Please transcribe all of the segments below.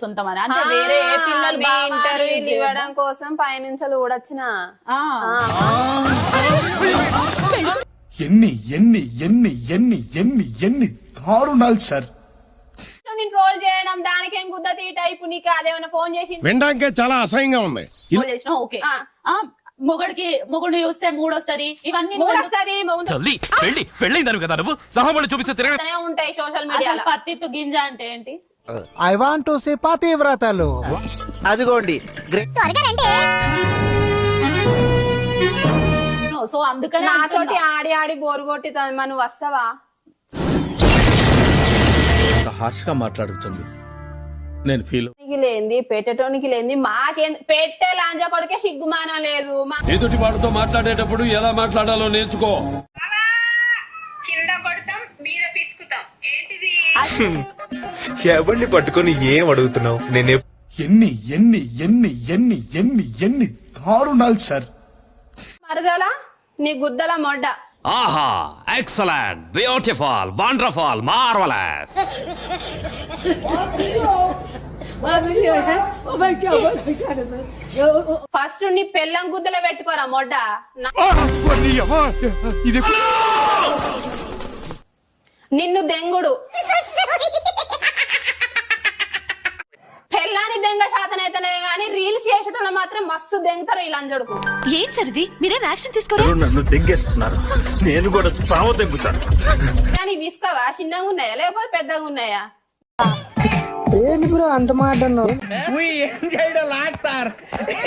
సొంతమని అంటే వేరే ఏ పిల్లలు ఇంటర్వ్యూలు ఇవ్వడం కోసం పైనుంచి చూడొచ్చిన ఎన్ని ఎన్ని ఎన్ని ఎన్ని ఎన్ని ఎన్ని దారుణాలు సార్. ట్రోల్ చేయడం దానికేం గుద్దతి టైపు నీకు అదేమైనా ఫోన్ చేసి వినడానికే చాలా అసహ్యంగా ఉంది. చేసినా ఓకే మొగుడు చూస్తే మూడు వస్తది ఇవన్నీ పెళ్ళైందాను కదా నువ్వు సహములు చూపిస్తే తిరగనే ఉంటాయి సోషల్ మీడియాలో. పత్తిత్తు గింజ అంటే ఏంటి? ఐ వాంట్ టు సే పతివ్రతలు. అదిగోండి సో అందుకని నాతోటి ఆడి ఆడి బోరు కొట్టి మనం వస్తావా? హార్ష్ గా మాట్లాడుతుంది. నేను ఫీల్ లేంది పెట్టేటోనికి లేంది మాకేం పెట్టే లాంజా కొడుకే సిగ్గుమానం లేదు. ఎదుటి వాడితో మాట్లాడేటప్పుడు ఎలా మాట్లాడాలో నేర్చుకో. కింద కొడతాం మీద పిసుకుతాం ఏంటిది? ఎవరిని పట్టుకొని ఏం అడుగుతున్నావు? నేను ఎన్ని ఎన్ని ఎన్ని ఎన్ని ఎన్ని ఎన్ని దారుణాలు సార్. మరదలా నీ గుద్దల మొడ్డ. ఆహా excellent beautiful wonderful marvellous. First నీ పెళ్ళం గుద్దల పెట్టుకోరా మొడ్డ. నిన్ను దెంగుడు పెళ్ళాని దెంగ శాతనైతేనే గానీ రీల్స్ చేసేటోళ్ళ మాత్రం మస్తు దెంగుతారు ఈ లంజడుకు. ఏంటి సరిది మీరేం యాక్షన్ తీసుకోరు? నన్ను తెంగేస్తున్నారు, నేను కూడా చావ తెంగుతాను. కానీ విసుకవా? చిన్నగా ఉన్నాయా లేకపోతే పెద్దగా ఉన్నాయా? ఏంటి బ్రో అంత మాట అన్నావు? ఏం చేయడం లాట్ సార్,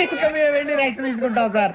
ఇంకా మేము వెళ్ళి రియాక్షన్ తీసుకుంటాం సార్.